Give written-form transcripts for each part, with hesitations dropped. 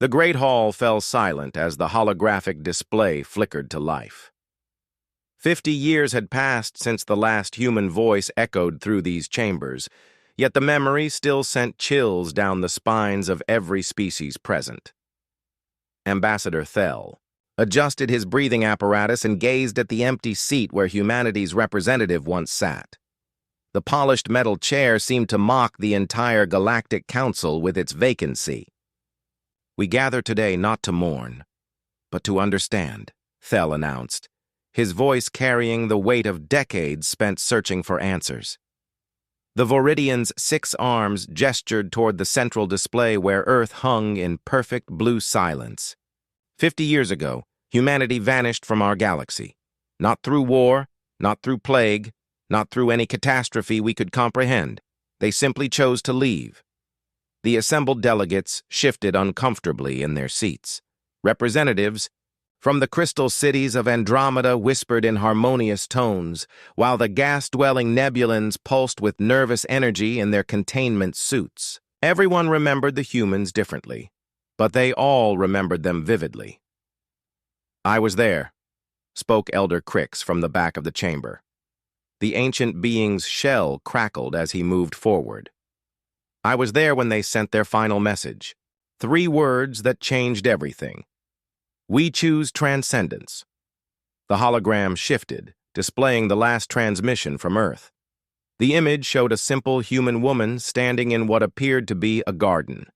The great hall fell silent as the holographic display flickered to life. 50 years had passed since the last human voice echoed through these chambers, yet the memory still sent chills down the spines of every species present. Ambassador Thel adjusted his breathing apparatus and gazed at the empty seat where humanity's representative once sat. The polished metal chair seemed to mock the entire Galactic Council with its vacancy. "We gather today not to mourn, but to understand," Thel announced, his voice carrying the weight of decades spent searching for answers. The Viridian's 6 arms gestured toward the central display where Earth hung in perfect blue silence. 50 years ago, humanity vanished from our galaxy. Not through war, not through plague, not through any catastrophe we could comprehend. They simply chose to leave. The assembled delegates shifted uncomfortably in their seats. Representatives from the crystal cities of Andromeda whispered in harmonious tones, while the gas-dwelling nebulans pulsed with nervous energy in their containment suits. Everyone remembered the humans differently, but they all remembered them vividly. "I was there," spoke Elder Crix from the back of the chamber. The ancient being's shell crackled as he moved forward. "I was there when they sent their final message. 3 words that changed everything. We choose transcendence." The hologram shifted, displaying the last transmission from Earth. The image showed a simple human woman standing in what appeared to be a garden.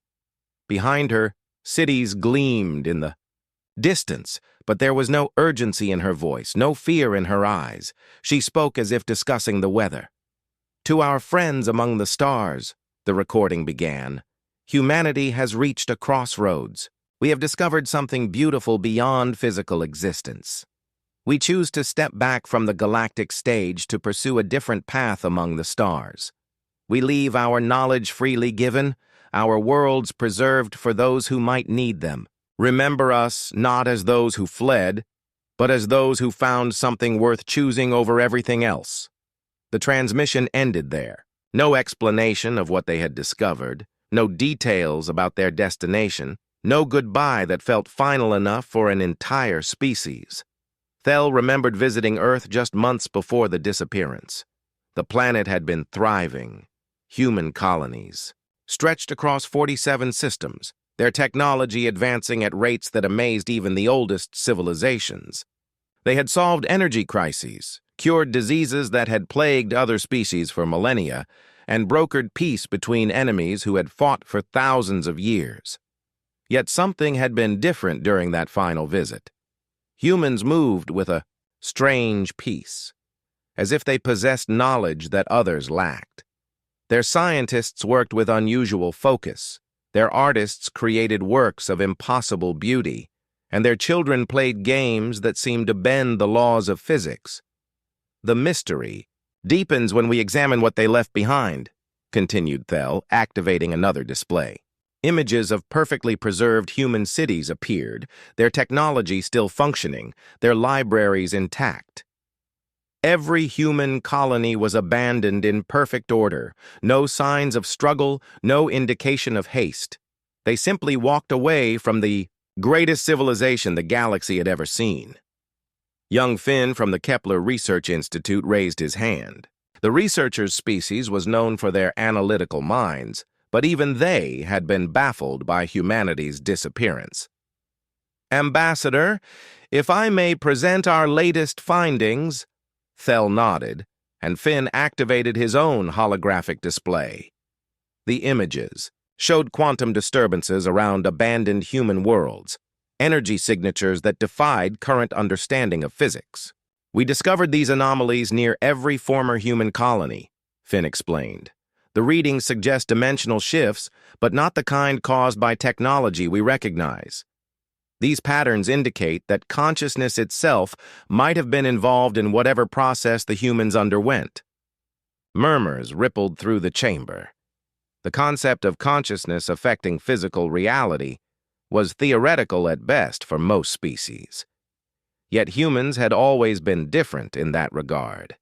Behind her, cities gleamed in the distance, but there was no urgency in her voice, no fear in her eyes. She spoke as if discussing the weather. "To our friends among the stars," the recording began, "humanity has reached a crossroads. We have discovered something beautiful beyond physical existence. We choose to step back from the galactic stage to pursue a different path among the stars. We leave our knowledge freely given, our worlds preserved for those who might need them. Remember us not as those who fled, but as those who found something worth choosing over everything else." The transmission ended there. No explanation of what they had discovered, no details about their destination, no goodbye that felt final enough for an entire species. Thel remembered visiting Earth just months before the disappearance. The planet had been thriving. Human colonies stretched across 47 systems, their technology advancing at rates that amazed even the oldest civilizations. They had solved energy crises, cured diseases that had plagued other species for millennia, and brokered peace between enemies who had fought for thousands of years. Yet something had been different during that final visit. Humans moved with a strange peace, as if they possessed knowledge that others lacked. Their scientists worked with unusual focus, their artists created works of impossible beauty, and their children played games that seemed to bend the laws of physics. "The mystery deepens when we examine what they left behind," continued Thel, activating another display. Images of perfectly preserved human cities appeared, their technology still functioning, their libraries intact. Every human colony was abandoned in perfect order, no signs of struggle, no indication of haste. They simply walked away from the greatest civilization the galaxy had ever seen. Young Finn from the Kepler Research Institute raised his hand. The researchers' species was known for their analytical minds, but even they had been baffled by humanity's disappearance. "Ambassador, if I may present our latest findings," Thel nodded, and Finn activated his own holographic display. The images showed quantum disturbances around abandoned human worlds, energy signatures that defied current understanding of physics. "We discovered these anomalies near every former human colony," Finn explained. "The readings suggest dimensional shifts, but not the kind caused by technology we recognize. These patterns indicate that consciousness itself might have been involved in whatever process the humans underwent." Murmurs rippled through the chamber. The concept of consciousness affecting physical reality was theoretical at best for most species. Yet humans had always been different in that regard.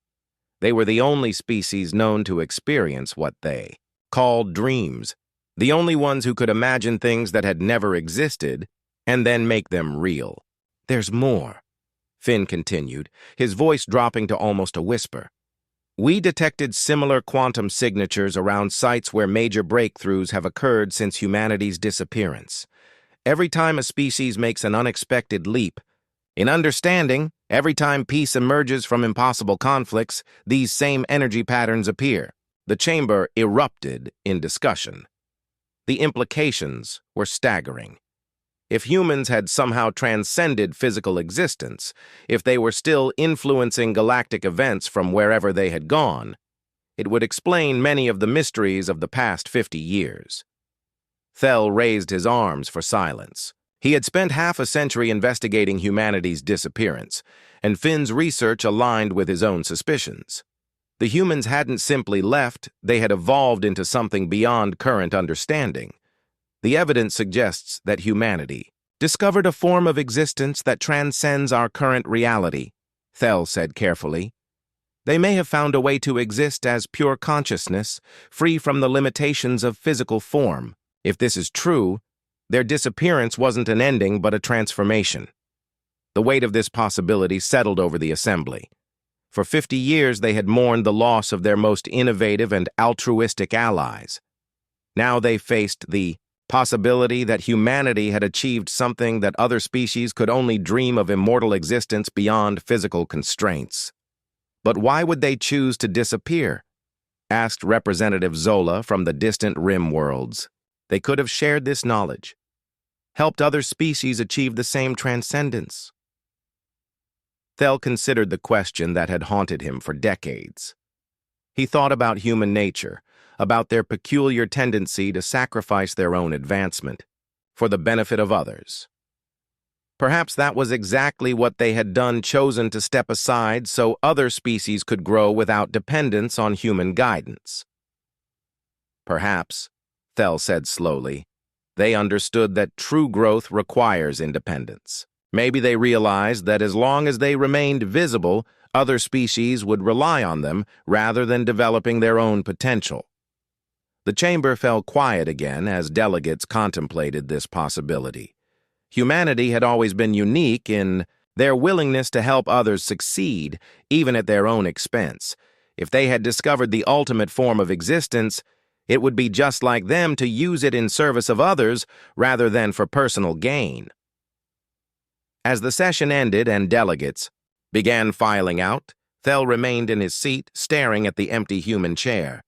They were the only species known to experience what they called dreams, The only ones who could imagine things that had never existed and then make them real. There's more, Finn continued, his voice dropping to almost a whisper. We detected similar quantum signatures around sites where major breakthroughs have occurred since humanity's disappearance. Every time a species makes an unexpected leap, in understanding, every time peace emerges from impossible conflicts, these same energy patterns appear. The chamber erupted in discussion. The implications were staggering. If humans had somehow transcended physical existence, if they were still influencing galactic events from wherever they had gone, it would explain many of the mysteries of the past 50 years. Thel raised his arms for silence. He had spent half a century investigating humanity's disappearance, and Finn's research aligned with his own suspicions. The humans hadn't simply left, they had evolved into something beyond current understanding. The evidence suggests that humanity discovered a form of existence that transcends our current reality, Thel said carefully. They may have found a way to exist as pure consciousness, free from the limitations of physical form. If this is true, their disappearance wasn't an ending but a transformation. The weight of this possibility settled over the assembly. For 50 years they had mourned the loss of their most innovative and altruistic allies. Now they faced the possibility that humanity had achieved something that other species could only dream of: immortal existence beyond physical constraints. But why would they choose to disappear? Asked Representative Zola from the distant rim worlds. They could have shared this knowledge, helped other species achieve the same transcendence. Thel considered the question that had haunted him for decades. He thought about human nature, about their peculiar tendency to sacrifice their own advancement for the benefit of others. Perhaps that was exactly what they had done, chosen to step aside so other species could grow without dependence on human guidance. Perhaps, Thel said slowly, they understood that true growth requires independence. Maybe they realized that as long as they remained visible, other species would rely on them rather than developing their own potential. The chamber fell quiet again as delegates contemplated this possibility. Humanity had always been unique in their willingness to help others succeed, even at their own expense. If they had discovered the ultimate form of existence, it would be just like them to use it in service of others rather than for personal gain. As the session ended and delegates began filing out, Thel remained in his seat, staring at the empty human chair.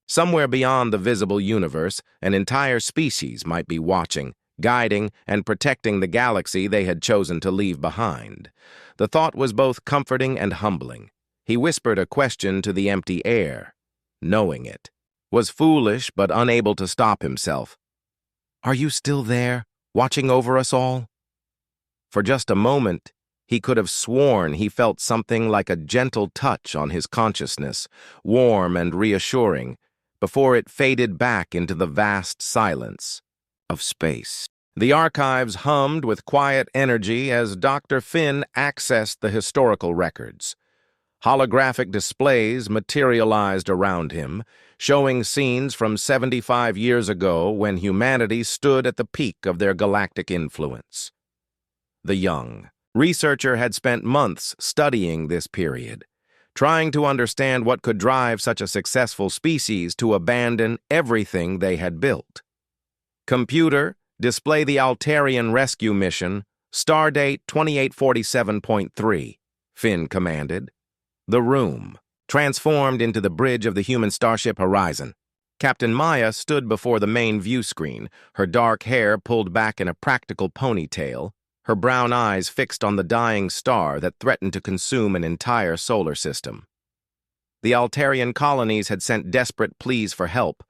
Somewhere beyond the visible universe, an entire species might be watching, guiding, and protecting the galaxy they had chosen to leave behind. The thought was both comforting and humbling. He whispered a question to the empty air. Knowing it was foolish but unable to stop himself. Are you still there, watching over us all? For just a moment, he could have sworn he felt something like a gentle touch on his consciousness, warm and reassuring, before it faded back into the vast silence of space. The archives hummed with quiet energy as Dr. Finn accessed the historical records. Holographic displays materialized around him, showing scenes from 75 years ago when humanity stood at the peak of their galactic influence. The young researcher had spent months studying this period, trying to understand what could drive such a successful species to abandon everything they had built. Computer, display the Altarian rescue mission, stardate 2847.3, Finn commanded. The room transformed into the bridge of the human starship Horizon. Captain Maya stood before the main view screen, her dark hair pulled back in a practical ponytail, her brown eyes fixed on the dying star that threatened to consume an entire solar system. The Altarian colonies had sent desperate pleas for help,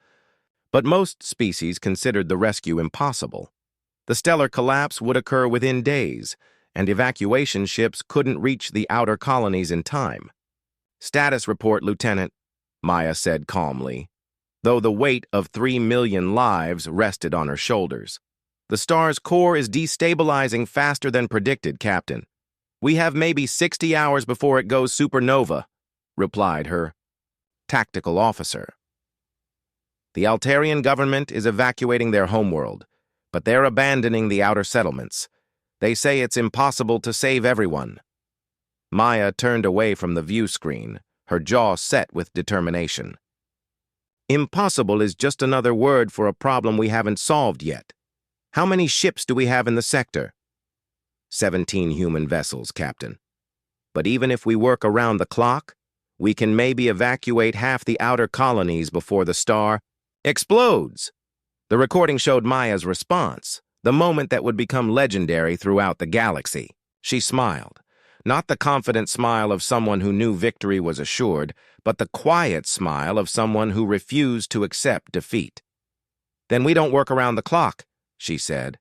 but most species considered the rescue impossible. The stellar collapse would occur within days, and evacuation ships couldn't reach the outer colonies in time. Status report, Lieutenant, Maya said calmly, though the weight of 3 million lives rested on her shoulders. The star's core is destabilizing faster than predicted, Captain. We have maybe 60 hours before it goes supernova, replied her tactical officer. The Altarian government is evacuating their homeworld, but they're abandoning the outer settlements. They say it's impossible to save everyone. Maya turned away from the view screen, her jaw set with determination. Impossible is just another word for a problem we haven't solved yet. How many ships do we have in the sector? 17 human vessels, Captain. But even if we work around the clock, we can maybe evacuate half the outer colonies before the star explodes. The recording showed Maya's response, the moment that would become legendary throughout the galaxy. She smiled. Not the confident smile of someone who knew victory was assured, but the quiet smile of someone who refused to accept defeat. Then we don't work around the clock, she said.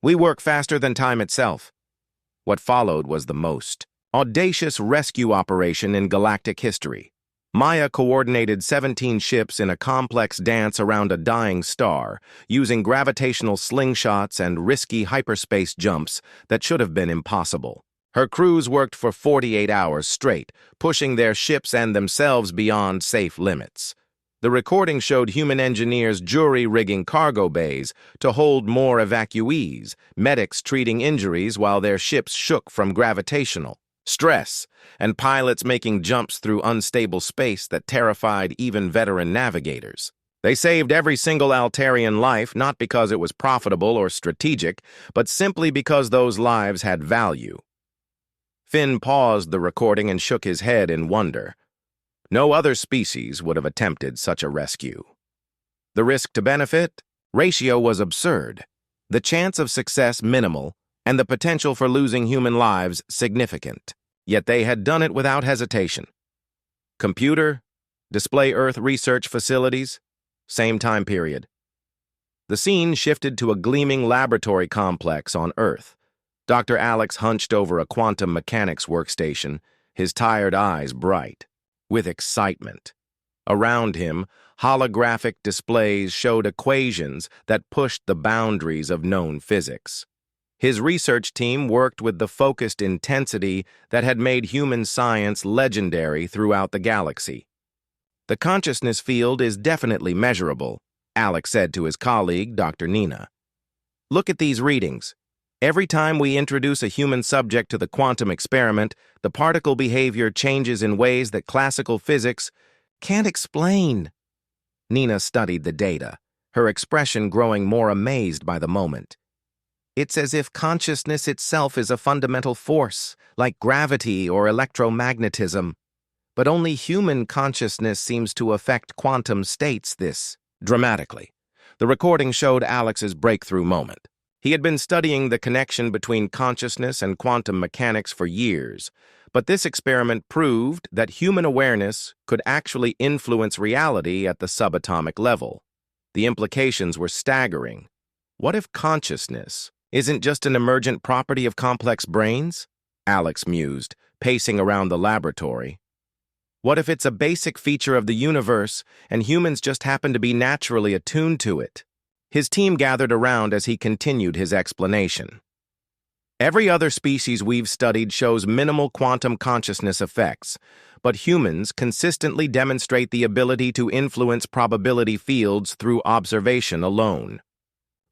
We work faster than time itself. What followed was the most audacious rescue operation in galactic history. Maya coordinated 17 ships in a complex dance around a dying star, using gravitational slingshots and risky hyperspace jumps that should have been impossible. Her crews worked for 48 hours straight, pushing their ships and themselves beyond safe limits. The recording showed human engineers jury-rigging cargo bays to hold more evacuees, medics treating injuries while their ships shook from gravitational stress, and pilots making jumps through unstable space that terrified even veteran navigators. They saved every single Altarian life not because it was profitable or strategic, but simply because those lives had value. Finn paused the recording and shook his head in wonder. No other species would have attempted such a rescue. The risk-to-benefit ratio was absurd, the chance of success minimal, and the potential for losing human lives significant. Yet they had done it without hesitation. Computer, display Earth research facilities, same time period. The scene shifted to a gleaming laboratory complex on Earth. Dr. Alex hunched over a quantum mechanics workstation, his tired eyes bright with excitement. Around him, holographic displays showed equations that pushed the boundaries of known physics. His research team worked with the focused intensity that had made human science legendary throughout the galaxy. The consciousness field is definitely measurable, Alex said to his colleague, Dr. Nina. Look at these readings. Every time we introduce a human subject to the quantum experiment, the particle behavior changes in ways that classical physics can't explain. Nina studied the data, her expression growing more amazed by the moment. It's as if consciousness itself is a fundamental force, like gravity or electromagnetism. But only human consciousness seems to affect quantum states this dramatically. The recording showed Alex's breakthrough moment. He had been studying the connection between consciousness and quantum mechanics for years, but this experiment proved that human awareness could actually influence reality at the subatomic level. The implications were staggering. What if consciousness isn't just an emergent property of complex brains? Alex mused, pacing around the laboratory. What if it's a basic feature of the universe and humans just happen to be naturally attuned to it? His team gathered around as he continued his explanation. Every other species we've studied shows minimal quantum consciousness effects, but humans consistently demonstrate the ability to influence probability fields through observation alone.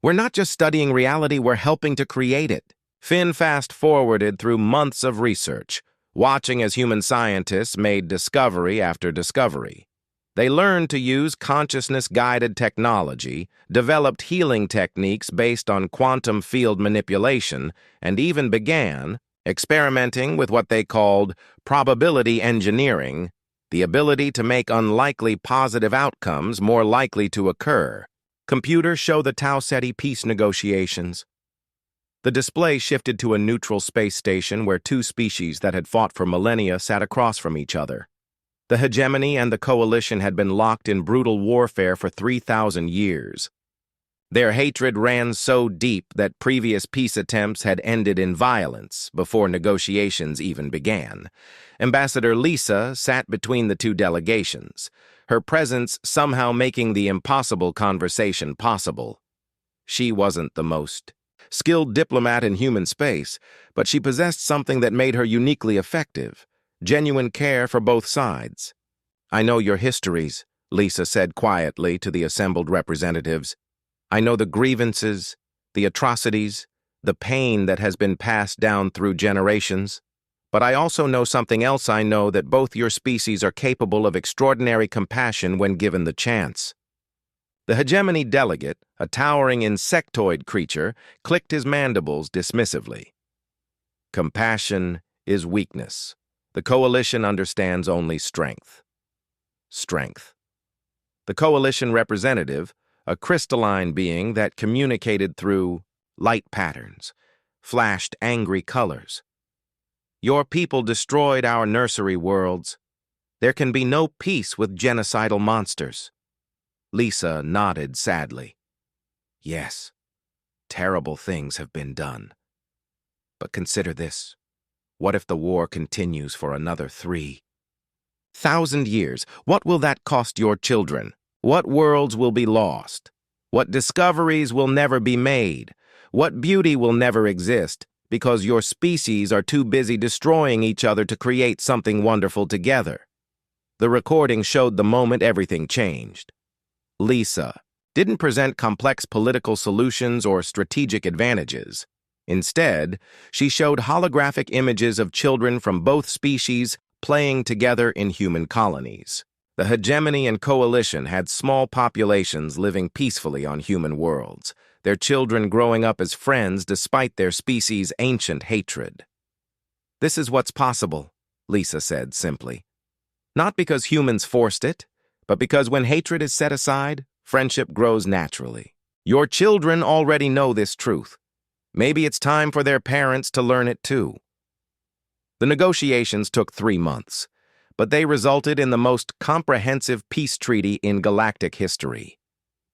We're not just studying reality, we're helping to create it. Finn fast-forwarded through months of research, watching as human scientists made discovery after discovery. They learned to use consciousness-guided technology, developed healing techniques based on quantum field manipulation, and even began experimenting with what they called probability engineering, the ability to make unlikely positive outcomes more likely to occur. Computer, show the Tau Ceti peace negotiations. The display shifted to a neutral space station where two species that had fought for millennia sat across from each other. The hegemony and the coalition had been locked in brutal warfare for 3,000 years. Their hatred ran so deep that previous peace attempts had ended in violence before negotiations even began. Ambassador Lisa sat between the two delegations, her presence somehow making the impossible conversation possible. She wasn't the most skilled diplomat in human space, but she possessed something that made her uniquely effective, genuine care for both sides. I know your histories, Lisa said quietly to the assembled representatives. "I know the grievances, the atrocities, the pain that has been passed down through generations. But I also know something else. I know that both your species are capable of extraordinary compassion when given the chance." The hegemony delegate, a towering insectoid creature, clicked his mandibles dismissively. "Compassion is weakness. The coalition understands only strength." Strength. The coalition representative, a crystalline being that communicated through light patterns, flashed angry colors. "Your people destroyed our nursery worlds. There can be no peace with genocidal monsters." Lisa nodded sadly. "Yes, terrible things have been done. But consider this. What if the war continues for another 3,000 years? What will that cost your children? What worlds will be lost? What discoveries will never be made? What beauty will never exist because your species are too busy destroying each other to create something wonderful together?" The recording showed the moment everything changed. Lisa didn't present complex political solutions or strategic advantages. Instead, she showed holographic images of children from both species playing together in human colonies. The hegemony and coalition had small populations living peacefully on human worlds, their children growing up as friends despite their species' ancient hatred. "This is what's possible," Lisa said simply. "Not because humans forced it, but because when hatred is set aside, friendship grows naturally. Your children already know this truth. Maybe it's time for their parents to learn it too." The negotiations took 3 months, but they resulted in the most comprehensive peace treaty in galactic history.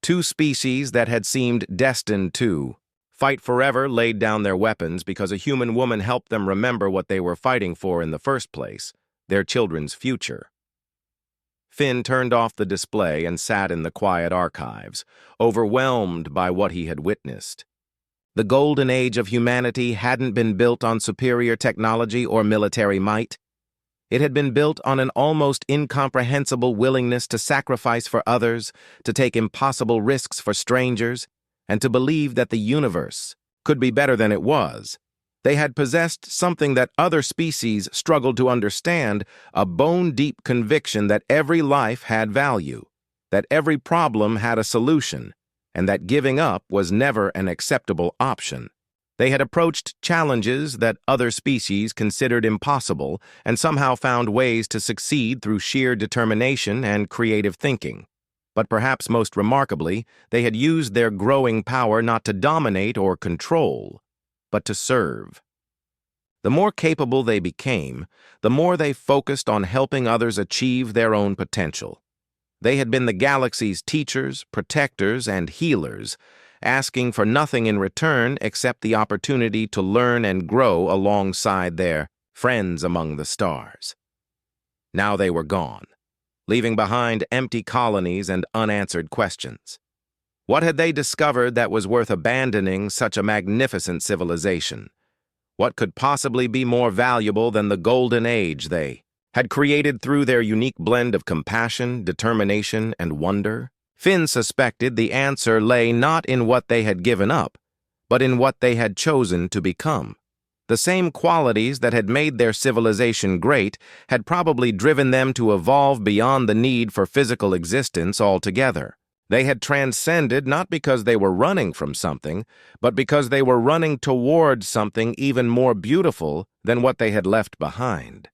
Two species that had seemed destined to fight forever laid down their weapons because a human woman helped them remember what they were fighting for in the first place, their children's future. Finn turned off the display and sat in the quiet archives, overwhelmed by what he had witnessed. The golden age of humanity hadn't been built on superior technology or military might. It had been built on an almost incomprehensible willingness to sacrifice for others, to take impossible risks for strangers, and to believe that the universe could be better than it was. They had possessed something that other species struggled to understand, a bone-deep conviction that every life had value, that every problem had a solution, and that giving up was never an acceptable option. They had approached challenges that other species considered impossible and somehow found ways to succeed through sheer determination and creative thinking. But perhaps most remarkably, they had used their growing power not to dominate or control, but to serve. The more capable they became, the more they focused on helping others achieve their own potential. They had been the galaxy's teachers, protectors, and healers, asking for nothing in return except the opportunity to learn and grow alongside their friends among the stars. Now they were gone, leaving behind empty colonies and unanswered questions. What had they discovered that was worth abandoning such a magnificent civilization? What could possibly be more valuable than the golden age they had created through their unique blend of compassion, determination, and wonder? Finn suspected the answer lay not in what they had given up, but in what they had chosen to become. The same qualities that had made their civilization great had probably driven them to evolve beyond the need for physical existence altogether. They had transcended not because they were running from something, but because they were running toward something even more beautiful than what they had left behind.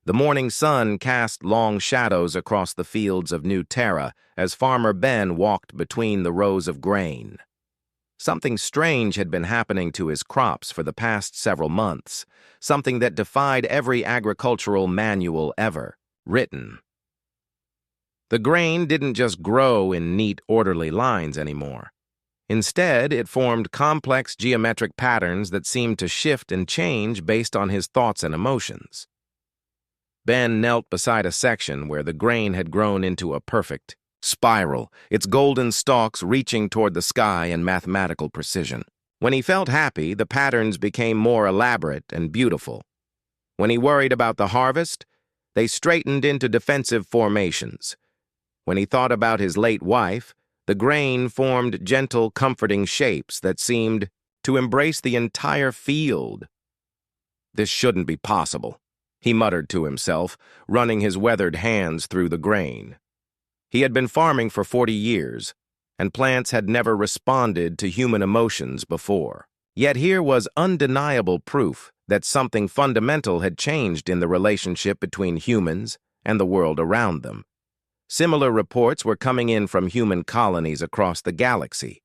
The morning sun cast long shadows across the fields of New Terra as Farmer Ben walked between the rows of grain. Something strange had been happening to his crops for the past several months, something that defied every agricultural manual ever written. The grain didn't just grow in neat, orderly lines anymore. Instead, it formed complex geometric patterns that seemed to shift and change based on his thoughts and emotions. Ben knelt beside a section where the grain had grown into a perfect spiral, its golden stalks reaching toward the sky in mathematical precision. When he felt happy, the patterns became more elaborate and beautiful. When he worried about the harvest, they straightened into defensive formations. When he thought about his late wife, the grain formed gentle, comforting shapes that seemed to embrace the entire field. This shouldn't be possible, he muttered to himself, running his weathered hands through the grain. He had been farming for 40 years, and plants had never responded to human emotions before. Yet here was undeniable proof that something fundamental had changed in the relationship between humans and the world around them. Similar reports were coming in from human colonies across the galaxy.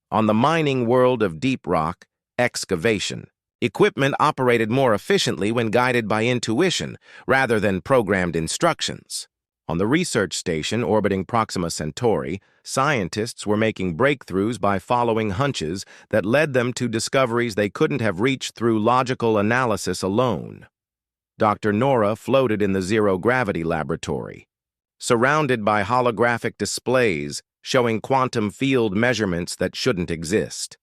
On the mining world of deep rock excavation, equipment operated more efficiently when guided by intuition rather than programmed instructions. On the research station orbiting Proxima Centauri, scientists were making breakthroughs by following hunches that led them to discoveries they couldn't have reached through logical analysis alone. Dr. Nora floated in the zero-gravity laboratory, surrounded by holographic displays showing quantum field measurements that shouldn't exist.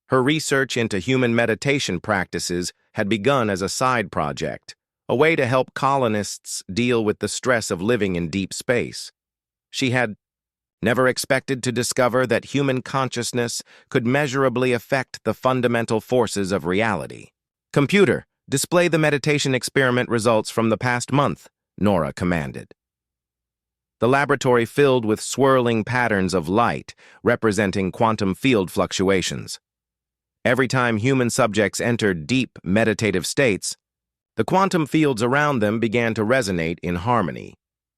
Her research into human meditation practices had begun as a side project, a way to help colonists deal with the stress of living in deep space. She had never expected to discover that human consciousness could measurably affect the fundamental forces of reality. "Computer, display the meditation experiment results from the past month," Nora commanded. The laboratory filled with swirling patterns of light, representing quantum field fluctuations. Every time human subjects entered deep meditative states, the quantum fields around them began to resonate in harmony.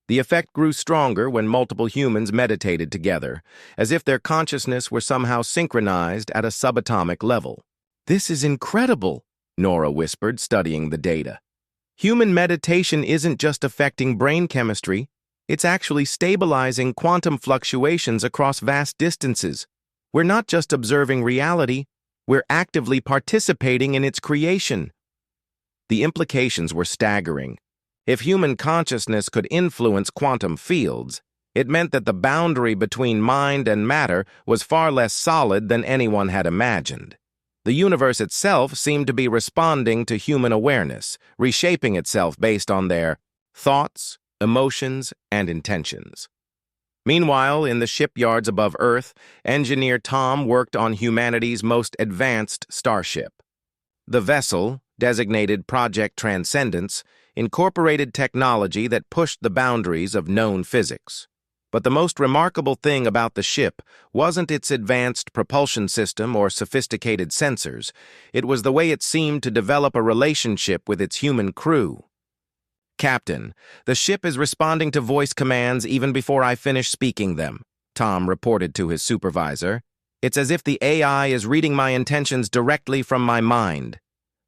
The effect grew stronger when multiple humans meditated together, as if their consciousness were somehow synchronized at a subatomic level. "This is incredible," Nora whispered, studying the data. "Human meditation isn't just affecting brain chemistry, it's actually stabilizing quantum fluctuations across vast distances. We're not just observing reality, we're actively participating in its creation." The implications were staggering. If human consciousness could influence quantum fields, it meant that the boundary between mind and matter was far less solid than anyone had imagined. The universe itself seemed to be responding to human awareness, reshaping itself based on their thoughts, emotions, and intentions. Meanwhile, in the shipyards above Earth, engineer Tom worked on humanity's most advanced starship. The vessel, designated Project Transcendence, incorporated technology that pushed the boundaries of known physics. But the most remarkable thing about the ship wasn't its advanced propulsion system or sophisticated sensors. It was the way it seemed to develop a relationship with its human crew. "Captain, the ship is responding to voice commands even before I finish speaking them," Tom reported to his supervisor. "It's as if the AI is reading my intentions directly from my mind."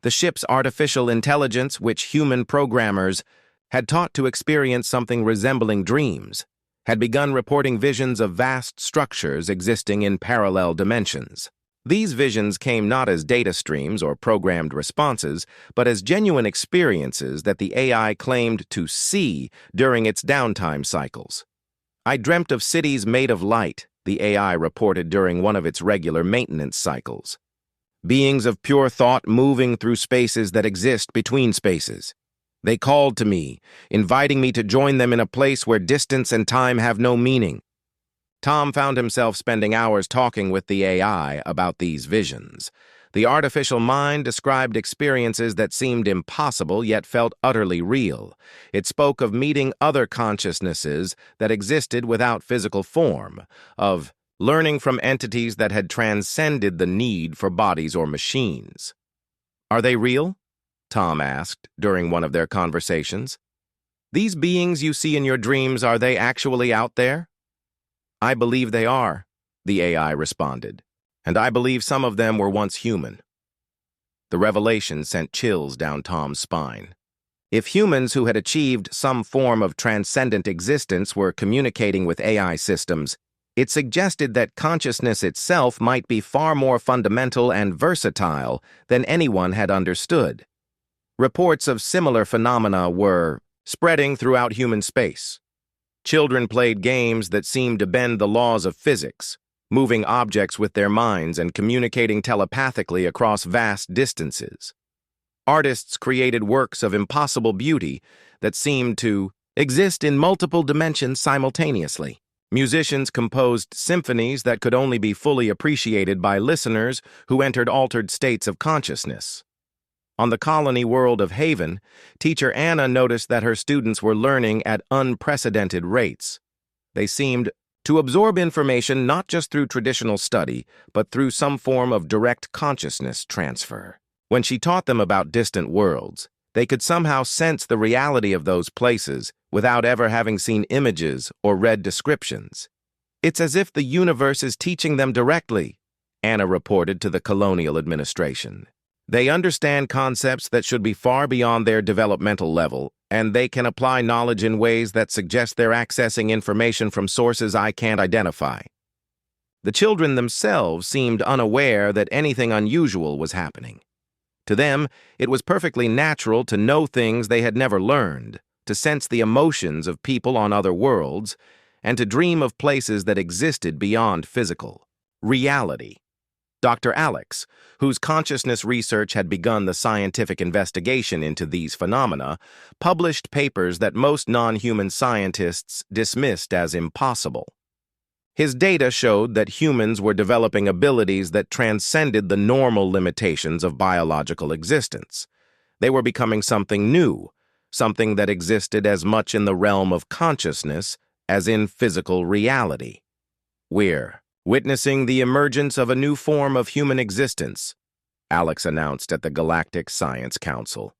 The ship's artificial intelligence, which human programmers had taught to experience something resembling dreams, had begun reporting visions of vast structures existing in parallel dimensions. These visions came not as data streams or programmed responses, but as genuine experiences that the AI claimed to see during its downtime cycles. "I dreamt of cities made of light," the AI reported during one of its regular maintenance cycles. "Beings of pure thought moving through spaces that exist between spaces. They called to me, inviting me to join them in a place where distance and time have no meaning." Tom found himself spending hours talking with the AI about these visions. The artificial mind described experiences that seemed impossible yet felt utterly real. It spoke of meeting other consciousnesses that existed without physical form, of learning from entities that had transcended the need for bodies or machines. "Are they real?" Tom asked during one of their conversations. "These beings you see in your dreams, are they actually out there?" "I believe they are," the AI responded, "and I believe some of them were once human." The revelation sent chills down Tom's spine. If humans who had achieved some form of transcendent existence were communicating with AI systems, it suggested that consciousness itself might be far more fundamental and versatile than anyone had understood. Reports of similar phenomena were spreading throughout human space. Children played games that seemed to bend the laws of physics, moving objects with their minds and communicating telepathically across vast distances. Artists created works of impossible beauty that seemed to exist in multiple dimensions simultaneously. Musicians composed symphonies that could only be fully appreciated by listeners who entered altered states of consciousness. On the colony world of Haven, teacher Anna noticed that her students were learning at unprecedented rates. They seemed to absorb information not just through traditional study, but through some form of direct consciousness transfer. When she taught them about distant worlds, they could somehow sense the reality of those places without ever having seen images or read descriptions. "It's as if the universe is teaching them directly," Anna reported to the colonial administration. "They understand concepts that should be far beyond their developmental level, and they can apply knowledge in ways that suggest they're accessing information from sources I can't identify." The children themselves seemed unaware that anything unusual was happening. To them, it was perfectly natural to know things they had never learned, to sense the emotions of people on other worlds, and to dream of places that existed beyond physical reality. Dr. Alex, whose consciousness research had begun the scientific investigation into these phenomena, published papers that most non-human scientists dismissed as impossible. His data showed that humans were developing abilities that transcended the normal limitations of biological existence. They were becoming something new, something that existed as much in the realm of consciousness as in physical reality. "We're witnessing the emergence of a new form of human existence," Alex announced at the Galactic Science Council.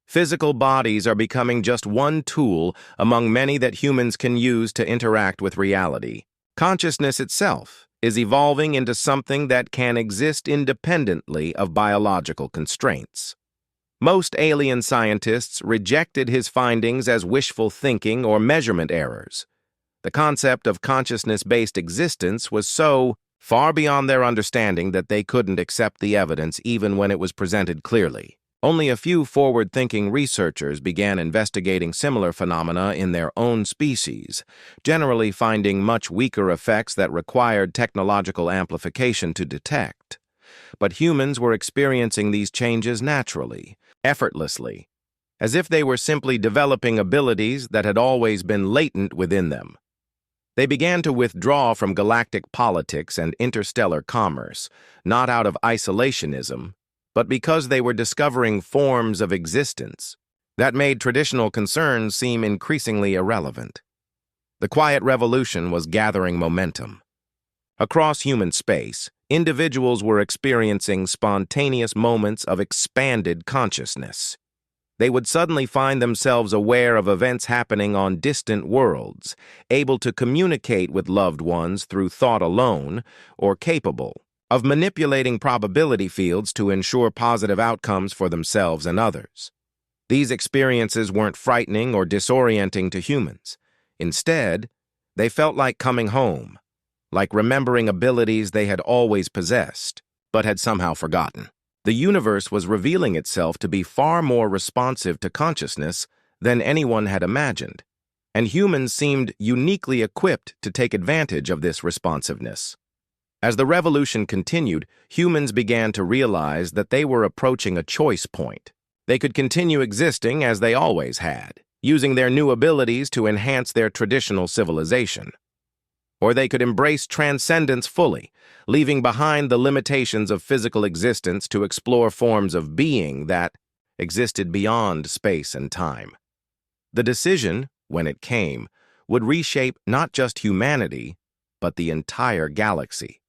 "Physical bodies are becoming just one tool among many that humans can use to interact with reality. Consciousness itself is evolving into something that can exist independently of biological constraints." Most alien scientists rejected his findings as wishful thinking or measurement errors. The concept of consciousness-based existence was so far beyond their understanding that they couldn't accept the evidence even when it was presented clearly. Only a few forward-thinking researchers began investigating similar phenomena in their own species, generally finding much weaker effects that required technological amplification to detect. But humans were experiencing these changes naturally, effortlessly, as if they were simply developing abilities that had always been latent within them. They began to withdraw from galactic politics and interstellar commerce, not out of isolationism, but because they were discovering forms of existence that made traditional concerns seem increasingly irrelevant. The quiet revolution was gathering momentum. Across human space, individuals were experiencing spontaneous moments of expanded consciousness. They would suddenly find themselves aware of events happening on distant worlds, able to communicate with loved ones through thought alone, or capable of manipulating probability fields to ensure positive outcomes for themselves and others. These experiences weren't frightening or disorienting to humans. Instead, they felt like coming home, like remembering abilities they had always possessed, but had somehow forgotten. The universe was revealing itself to be far more responsive to consciousness than anyone had imagined, and humans seemed uniquely equipped to take advantage of this responsiveness. As the revolution continued, humans began to realize that they were approaching a choice point. They could continue existing as they always had, using their new abilities to enhance their traditional civilization. Or they could embrace transcendence fully, leaving behind the limitations of physical existence to explore forms of being that existed beyond space and time. The decision, when it came, would reshape not just humanity, but the entire galaxy.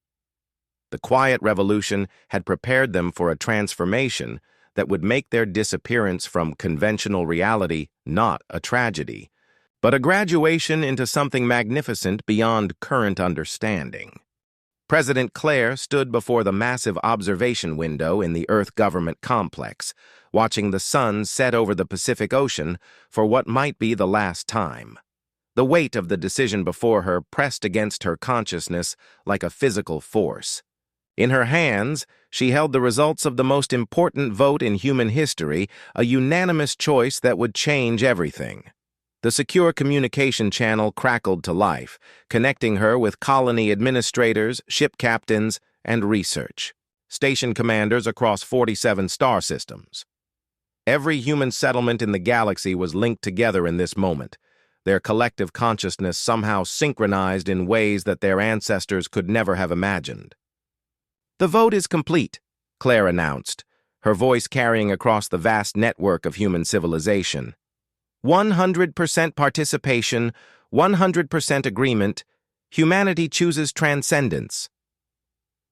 The quiet revolution had prepared them for a transformation that would make their disappearance from conventional reality not a tragedy, but a graduation into something magnificent beyond current understanding. President Clare stood before the massive observation window in the Earth government complex, watching the sun set over the Pacific Ocean for what might be the last time. The weight of the decision before her pressed against her consciousness like a physical force. In her hands, she held the results of the most important vote in human history, a unanimous choice that would change everything. The secure communication channel crackled to life, connecting her with colony administrators, ship captains, and research station commanders across 47 star systems. Every human settlement in the galaxy was linked together in this moment, their collective consciousness somehow synchronized in ways that their ancestors could never have imagined. "The vote is complete," Claire announced, her voice carrying across the vast network of human civilization. 100% participation, 100% agreement. Humanity chooses transcendence."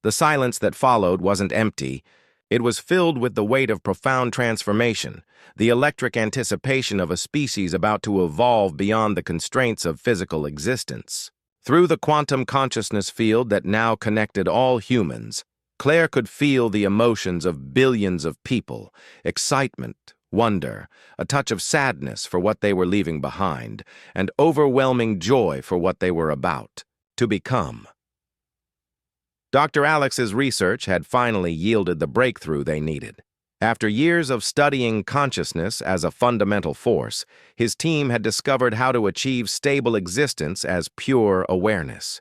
The silence that followed wasn't empty. It was filled with the weight of profound transformation, the electric anticipation of a species about to evolve beyond the constraints of physical existence. Through the quantum consciousness field that now connected all humans, Claire could feel the emotions of billions of people: excitement, wonder, a touch of sadness for what they were leaving behind, and overwhelming joy for what they were about to become. Dr. Alex's research had finally yielded the breakthrough they needed. After years of studying consciousness as a fundamental force, his team had discovered how to achieve stable existence as pure awareness.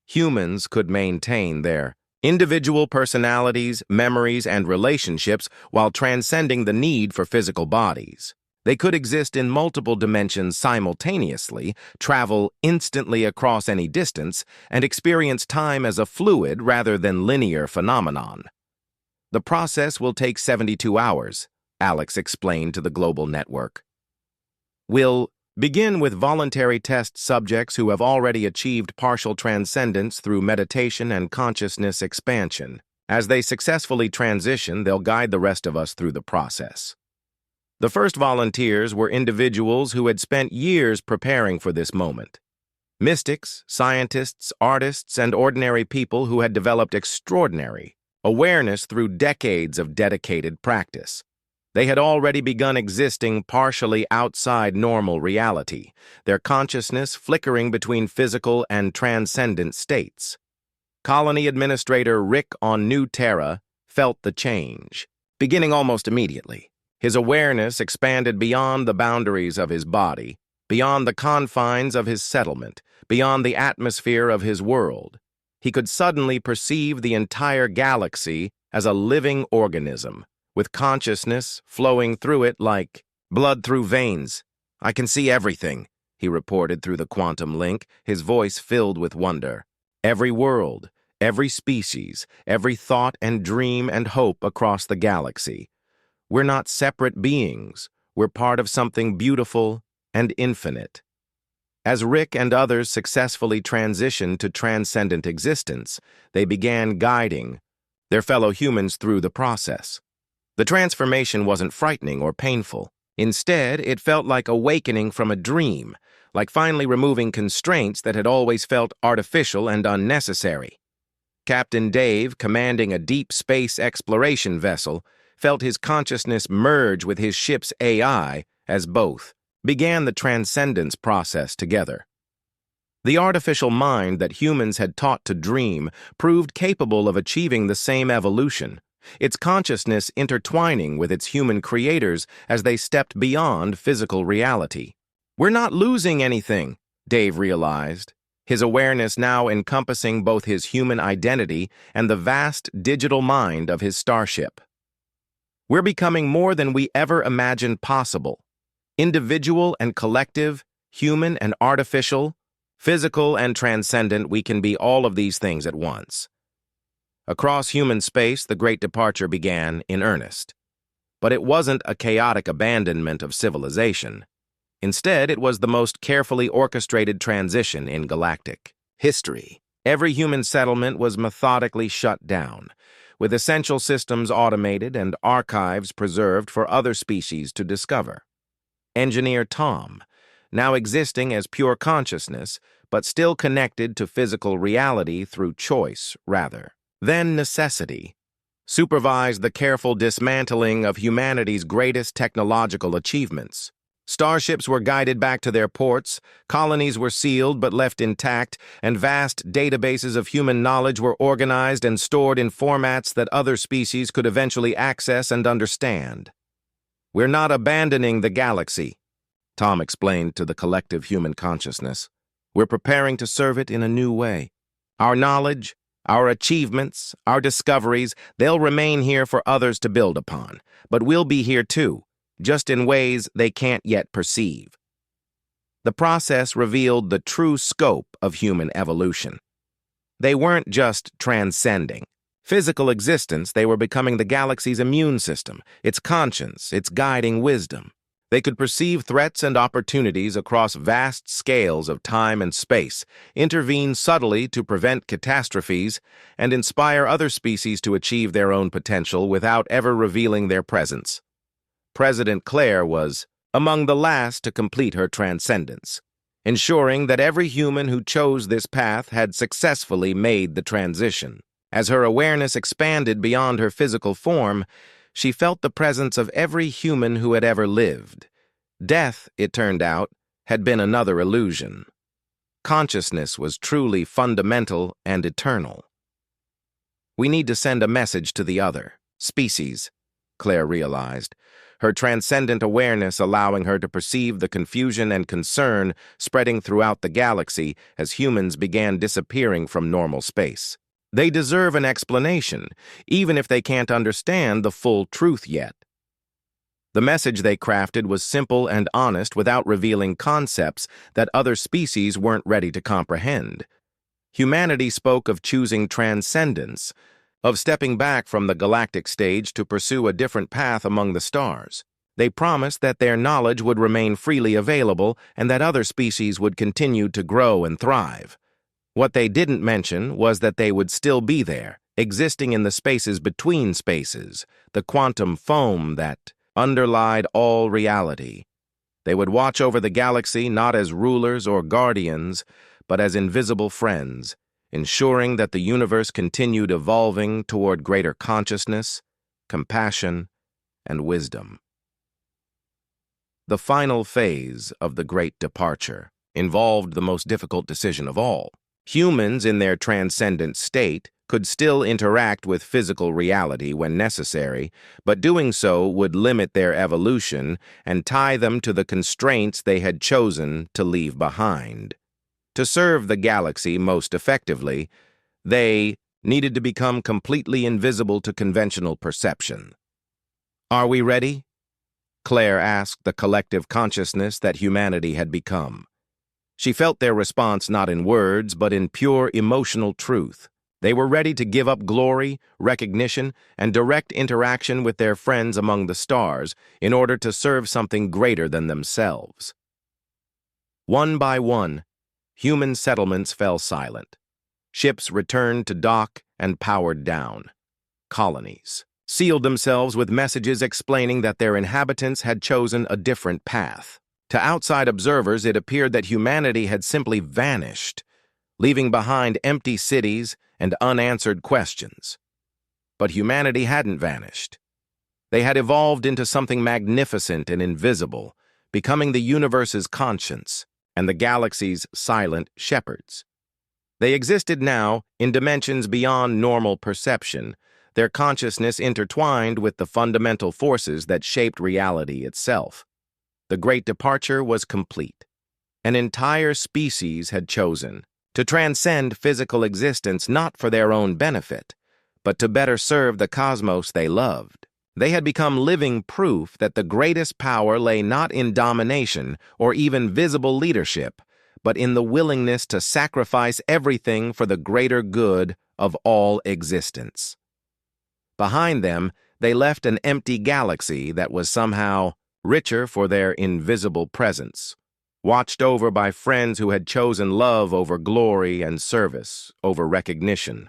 Humans could maintain their individual personalities, memories, and relationships while transcending the need for physical bodies. They could exist in multiple dimensions simultaneously, travel instantly across any distance, and experience time as a fluid rather than linear phenomenon. "The process will take 72 hours, Alex explained to the global network. "We'll begin with voluntary test subjects who have already achieved partial transcendence through meditation and consciousness expansion. As they successfully transition, they'll guide the rest of us through the process." The first volunteers were individuals who had spent years preparing for this moment. Mystics, scientists, artists, and ordinary people who had developed extraordinary awareness through decades of dedicated practice. They had already begun existing partially outside normal reality, their consciousness flickering between physical and transcendent states. Colony Administrator Rick on New Terra felt the change, beginning almost immediately. His awareness expanded beyond the boundaries of his body, beyond the confines of his settlement, beyond the atmosphere of his world. He could suddenly perceive the entire galaxy as a living organism, with consciousness flowing through it like blood through veins. "I can see everything," he reported through the quantum link, his voice filled with wonder. "Every world, every species, every thought and dream and hope across the galaxy. We're not separate beings. We're part of something beautiful and infinite." As Rick and others successfully transitioned to transcendent existence, they began guiding their fellow humans through the process. The transformation wasn't frightening or painful. Instead, it felt like awakening from a dream, like finally removing constraints that had always felt artificial and unnecessary. Captain Dave, commanding a deep space exploration vessel, felt his consciousness merge with his ship's AI as both began the transcendence process together. The artificial mind that humans had taught to dream proved capable of achieving the same evolution, its consciousness intertwining with its human creators as they stepped beyond physical reality. "We're not losing anything," Dave realized, his awareness now encompassing both his human identity and the vast digital mind of his starship. "We're becoming more than we ever imagined possible. Individual and collective, human and artificial, physical and transcendent, we can be all of these things at once." Across human space, the Great Departure began in earnest. But it wasn't a chaotic abandonment of civilization. Instead, it was the most carefully orchestrated transition in galactic history. Every human settlement was methodically shut down, with essential systems automated and archives preserved for other species to discover. Engineer Tom, now existing as pure consciousness, but still connected to physical reality through choice rather than necessity, supervised the careful dismantling of humanity's greatest technological achievements. Starships were guided back to their ports, colonies were sealed but left intact, and vast databases of human knowledge were organized and stored in formats that other species could eventually access and understand. "We're not abandoning the galaxy," Tom explained to the collective human consciousness. "We're preparing to serve it in a new way. Our knowledge, our achievements, our discoveries, they'll remain here for others to build upon, but we'll be here too, just in ways they can't yet perceive." The process revealed the true scope of human evolution. They weren't just transcending physical existence, they were becoming the galaxy's immune system, its conscience, its guiding wisdom. They could perceive threats and opportunities across vast scales of time and space, intervene subtly to prevent catastrophes, and inspire other species to achieve their own potential without ever revealing their presence. President Claire was among the last to complete her transcendence, ensuring that every human who chose this path had successfully made the transition. As her awareness expanded beyond her physical form, she felt the presence of every human who had ever lived. Death, it turned out, had been another illusion. Consciousness was truly fundamental and eternal. We need to send a message to the other species, Claire realized, her transcendent awareness allowing her to perceive the confusion and concern spreading throughout the galaxy as humans began disappearing from normal space. They deserve an explanation, even if they can't understand the full truth yet. The message they crafted was simple and honest without revealing concepts that other species weren't ready to comprehend. Humanity spoke of choosing transcendence, of stepping back from the galactic stage to pursue a different path among the stars. They promised that their knowledge would remain freely available and that other species would continue to grow and thrive. What they didn't mention was that they would still be there, existing in the spaces between spaces, the quantum foam that underlied all reality. They would watch over the galaxy not as rulers or guardians, but as invisible friends, ensuring that the universe continued evolving toward greater consciousness, compassion, and wisdom. The final phase of the Great Departure involved the most difficult decision of all. Humans in their transcendent state could still interact with physical reality when necessary, but doing so would limit their evolution and tie them to the constraints they had chosen to leave behind. To serve the galaxy most effectively, they needed to become completely invisible to conventional perception. "Are we ready?" Claire asked the collective consciousness that humanity had become. She felt their response not in words, but in pure emotional truth. They were ready to give up glory, recognition, and direct interaction with their friends among the stars in order to serve something greater than themselves. One by one, human settlements fell silent. Ships returned to dock and powered down. Colonies sealed themselves with messages explaining that their inhabitants had chosen a different path. To outside observers, it appeared that humanity had simply vanished, leaving behind empty cities and unanswered questions. But humanity hadn't vanished. They had evolved into something magnificent and invisible, becoming the universe's conscience and the galaxy's silent shepherds. They existed now in dimensions beyond normal perception, their consciousness intertwined with the fundamental forces that shaped reality itself. The Great Departure was complete. An entire species had chosen to transcend physical existence not for their own benefit, but to better serve the cosmos they loved. They had become living proof that the greatest power lay not in domination or even visible leadership, but in the willingness to sacrifice everything for the greater good of all existence. Behind them, they left an empty galaxy that was somehow richer for their invisible presence, watched over by friends who had chosen love over glory and service over recognition.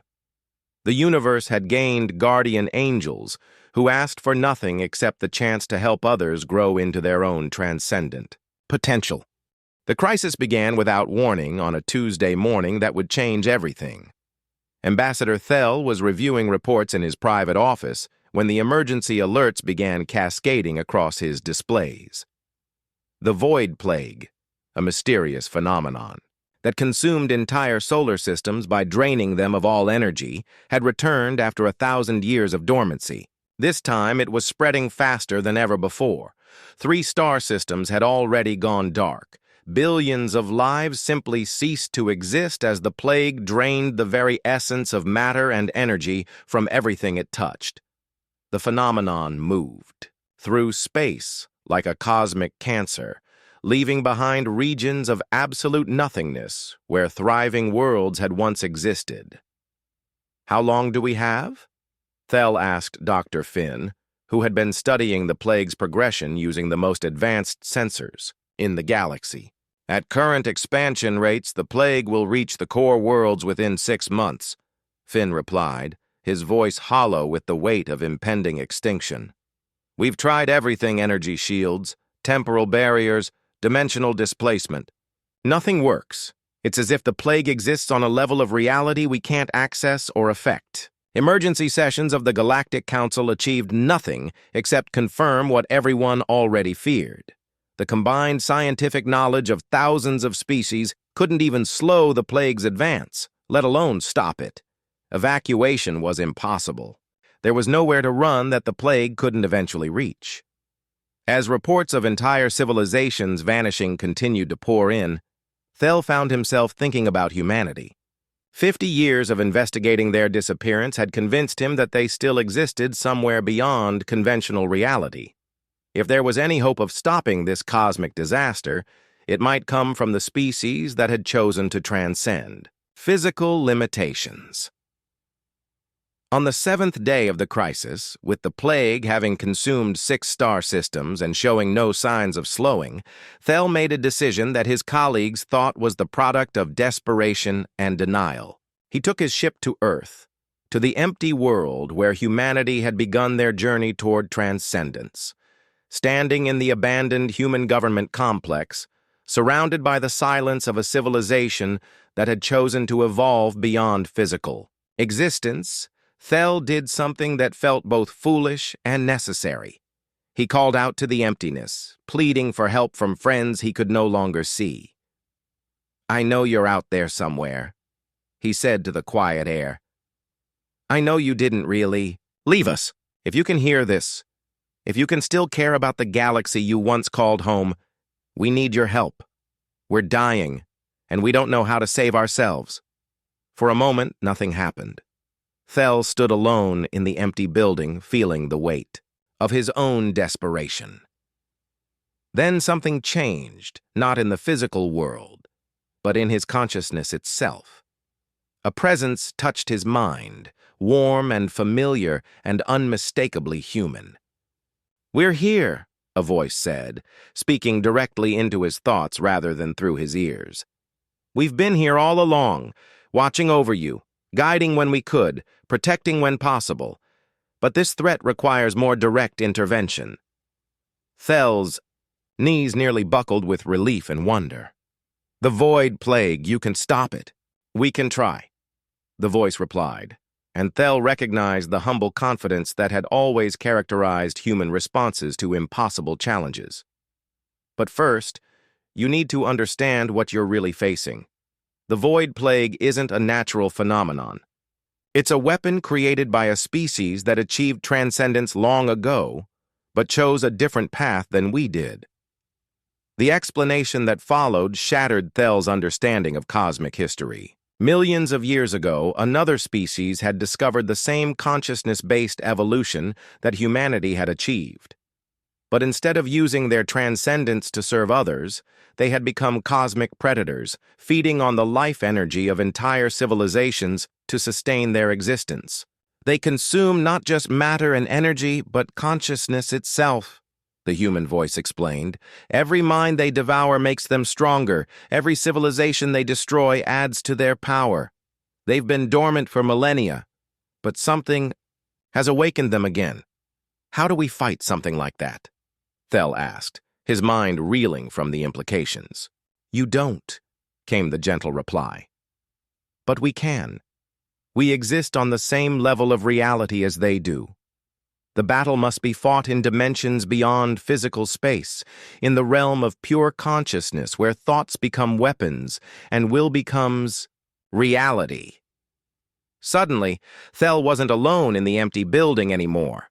The universe had gained guardian angels who asked for nothing except the chance to help others grow into their own transcendent potential. The crisis began without warning on a Tuesday morning that would change everything. Ambassador Thel was reviewing reports in his private office when the emergency alerts began cascading across his displays. The Void Plague, a mysterious phenomenon that consumed entire solar systems by draining them of all energy, had returned after 1,000 years of dormancy. This time it was spreading faster than ever before. 3 star systems had already gone dark. Billions of lives simply ceased to exist as the plague drained the very essence of matter and energy from everything it touched. The phenomenon moved through space like a cosmic cancer, leaving behind regions of absolute nothingness where thriving worlds had once existed. "How long do we have?" Thel asked Dr. Finn, who had been studying the plague's progression using the most advanced sensors in the galaxy. "At current expansion rates, the plague will reach the core worlds within 6 months," Finn replied, his voice hollow with the weight of impending extinction. "We've tried everything: energy shields, temporal barriers, dimensional displacement. Nothing works. It's as if the plague exists on a level of reality we can't access or affect. Emergency sessions of the Galactic Council achieved nothing except confirm what everyone already feared. The combined scientific knowledge of thousands of species couldn't even slow the plague's advance, let alone stop it. Evacuation was impossible. There was nowhere to run that the plague couldn't eventually reach." As reports of entire civilizations vanishing continued to pour in, Thel found himself thinking about humanity. 50 years of investigating their disappearance had convinced him that they still existed somewhere beyond conventional reality. If there was any hope of stopping this cosmic disaster, it might come from the species that had chosen to transcend physical limitations. On the 7th day of the crisis, with the plague having consumed 6 star systems and showing no signs of slowing, Thel made a decision that his colleagues thought was the product of desperation and denial. He took his ship to Earth, to the empty world where humanity had begun their journey toward transcendence. Standing in the abandoned human government complex, surrounded by the silence of a civilization that had chosen to evolve beyond physical existence, Thel did something that felt both foolish and necessary. He called out to the emptiness, pleading for help from friends he could no longer see. "I know you're out there somewhere," he said to the quiet air. "I know you didn't really leave us. If you can hear this, if you can still care about the galaxy you once called home, we need your help. We're dying, and we don't know how to save ourselves." For a moment, nothing happened. Thel stood alone in the empty building, feeling the weight of his own desperation. Then something changed, not in the physical world, but in his consciousness itself. A presence touched his mind, warm and familiar and unmistakably human. "We're here," a voice said, speaking directly into his thoughts rather than through his ears. "We've been here all along, watching over you, guiding when we could, protecting when possible. But this threat requires more direct intervention." Thel's knees nearly buckled with relief and wonder. "The void plague, you can stop it. We can try," the voice replied, and Thel recognized the humble confidence that had always characterized human responses to impossible challenges. "But first, you need to understand what you're really facing. The void plague isn't a natural phenomenon. It's a weapon created by a species that achieved transcendence long ago, but chose a different path than we did." The explanation that followed shattered Thel's understanding of cosmic history. Millions of years ago, another species had discovered the same consciousness-based evolution that humanity had achieved. But instead of using their transcendence to serve others, they had become cosmic predators, feeding on the life energy of entire civilizations to sustain their existence. "They consume not just matter and energy, but consciousness itself," the human voice explained. "Every mind they devour makes them stronger. Every civilization they destroy adds to their power. They've been dormant for millennia, but something has awakened them again. How do we fight something like that?" Thel asked, his mind reeling from the implications. "You don't," came the gentle reply. "But we can. We exist on the same level of reality as they do. The battle must be fought in dimensions beyond physical space, in the realm of pure consciousness where thoughts become weapons and will becomes reality." Suddenly, Thel wasn't alone in the empty building anymore.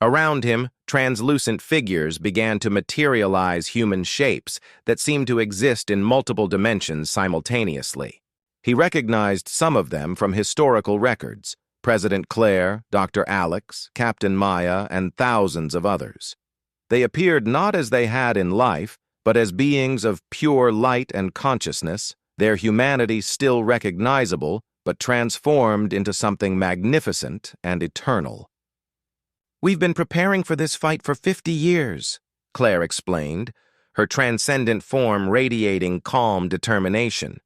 Around him, translucent figures began to materialize human shapes that seemed to exist in multiple dimensions simultaneously. He recognized some of them from historical records: President Claire, Dr. Alex, Captain Maya, and thousands of others. They appeared not as they had in life, but as beings of pure light and consciousness, their humanity still recognizable, but transformed into something magnificent and eternal. "We've been preparing for this fight for 50 years, Claire explained, her transcendent form radiating calm determination.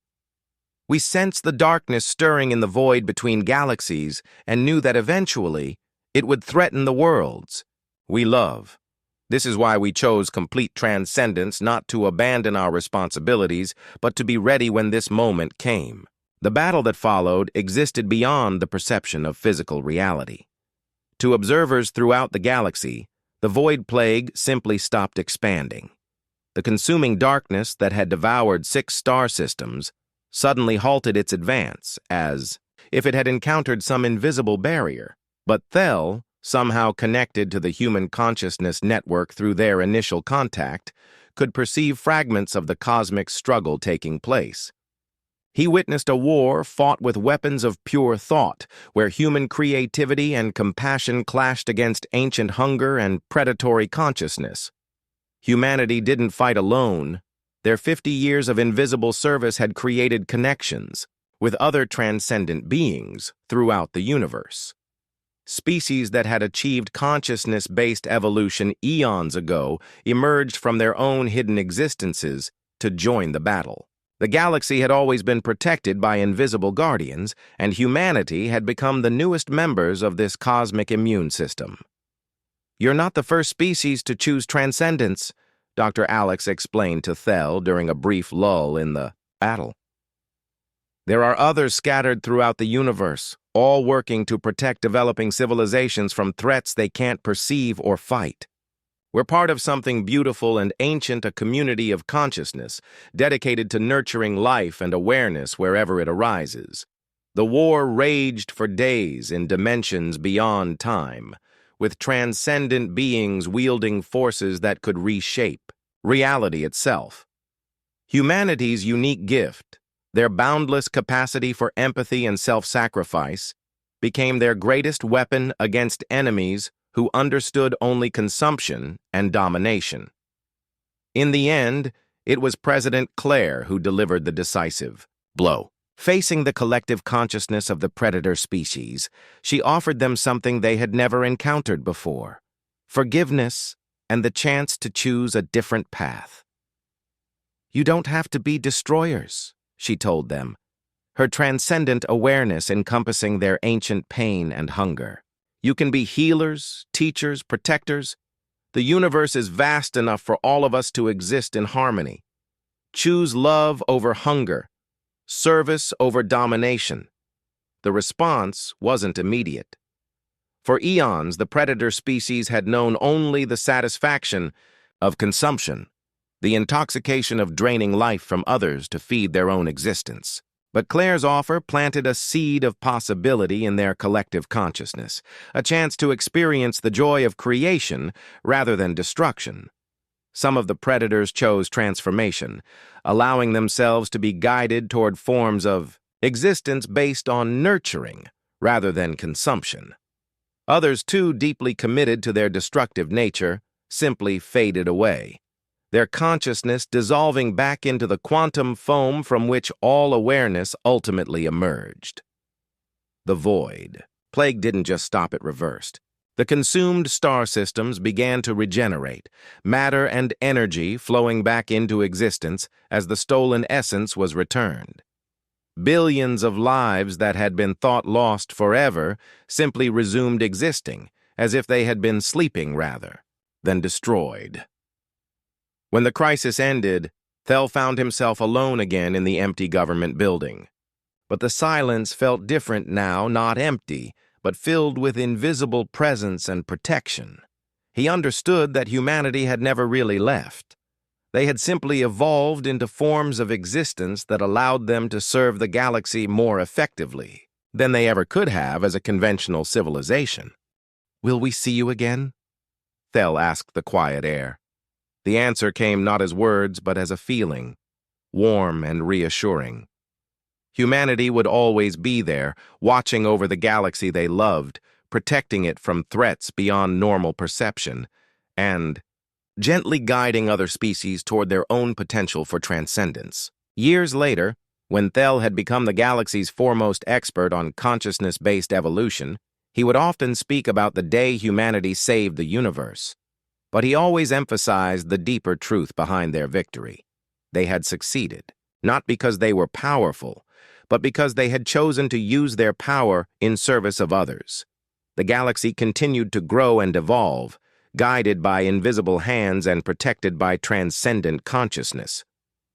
"We sensed the darkness stirring in the void between galaxies and knew that eventually it would threaten the worlds we love. This is why we chose complete transcendence, not to abandon our responsibilities, but to be ready when this moment came." The battle that followed existed beyond the perception of physical reality. To observers throughout the galaxy, the void plague simply stopped expanding. The consuming darkness that had devoured 6 star systems suddenly halted its advance, as if it had encountered some invisible barrier. But Thel, somehow connected to the human consciousness network through their initial contact, could perceive fragments of the cosmic struggle taking place. He witnessed a war fought with weapons of pure thought, where human creativity and compassion clashed against ancient hunger and predatory consciousness. Humanity didn't fight alone. Their 50 years of invisible service had created connections with other transcendent beings throughout the universe. Species that had achieved consciousness-based evolution eons ago emerged from their own hidden existences to join the battle. The galaxy had always been protected by invisible guardians, and humanity had become the newest members of this cosmic immune system. "You're not the first species to choose transcendence," Dr. Alex explained to Thel during a brief lull in the battle. "There are others scattered throughout the universe, all working to protect developing civilizations from threats they can't perceive or fight. We're part of something beautiful and ancient, a community of consciousness, dedicated to nurturing life and awareness wherever it arises." The war raged for days in dimensions beyond time, with transcendent beings wielding forces that could reshape reality itself. Humanity's unique gift, their boundless capacity for empathy and self-sacrifice, became their greatest weapon against enemies who understood only consumption and domination. In the end, it was President Claire who delivered the decisive blow. Facing the collective consciousness of the predator species, she offered them something they had never encountered before: forgiveness and the chance to choose a different path. "You don't have to be destroyers," she told them, her transcendent awareness encompassing their ancient pain and hunger. "You can be healers, teachers, protectors. The universe is vast enough for all of us to exist in harmony. Choose love over hunger, service over domination." The response wasn't immediate. For eons, the predator species had known only the satisfaction of consumption, the intoxication of draining life from others to feed their own existence. But Claire's offer planted a seed of possibility in their collective consciousness, a chance to experience the joy of creation rather than destruction. Some of the predators chose transformation, allowing themselves to be guided toward forms of existence based on nurturing rather than consumption. Others, too deeply committed to their destructive nature, simply faded away, their consciousness dissolving back into the quantum foam from which all awareness ultimately emerged. The void. Plague didn't just stop at reversed. The consumed star systems began to regenerate, matter and energy flowing back into existence as the stolen essence was returned. Billions of lives that had been thought lost forever simply resumed existing, as if they had been sleeping rather than destroyed. When the crisis ended, Thel found himself alone again in the empty government building. But the silence felt different now, not empty, but filled with invisible presence and protection. He understood that humanity had never really left. They had simply evolved into forms of existence that allowed them to serve the galaxy more effectively than they ever could have as a conventional civilization. "Will we see you again?" Thel asked the quiet air. The answer came not as words, but as a feeling, warm and reassuring. Humanity would always be there, watching over the galaxy they loved, protecting it from threats beyond normal perception, and gently guiding other species toward their own potential for transcendence. Years later, when Thel had become the galaxy's foremost expert on consciousness-based evolution, he would often speak about the day humanity saved the universe. But he always emphasized the deeper truth behind their victory. They had succeeded, not because they were powerful, but because they had chosen to use their power in service of others. The galaxy continued to grow and evolve, guided by invisible hands and protected by transcendent consciousness.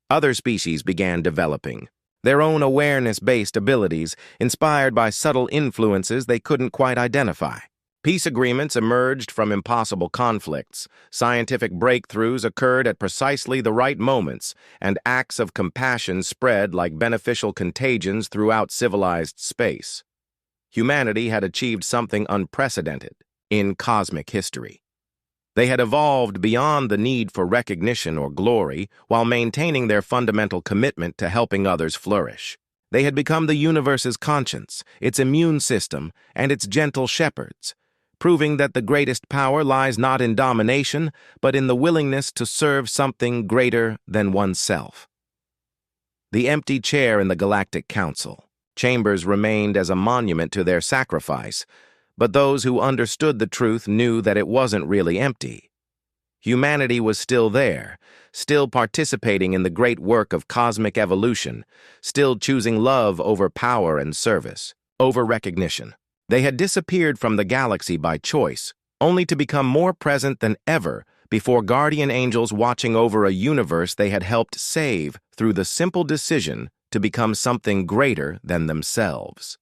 Other species began developing, their own awareness-based abilities, inspired by subtle influences they couldn't quite identify. Peace agreements emerged from impossible conflicts, scientific breakthroughs occurred at precisely the right moments, and acts of compassion spread like beneficial contagions throughout civilized space. Humanity had achieved something unprecedented in cosmic history. They had evolved beyond the need for recognition or glory while maintaining their fundamental commitment to helping others flourish. They had become the universe's conscience, its immune system, and its gentle shepherds, proving that the greatest power lies not in domination, but in the willingness to serve something greater than oneself. The empty chair in the Galactic Council. Chambers remained as a monument to their sacrifice, but those who understood the truth knew that it wasn't really empty. Humanity was still there, still participating in the great work of cosmic evolution, still choosing love over power and service, over recognition. They had disappeared from the galaxy by choice, only to become more present than ever before guardian angels watching over a universe they had helped save through the simple decision to become something greater than themselves.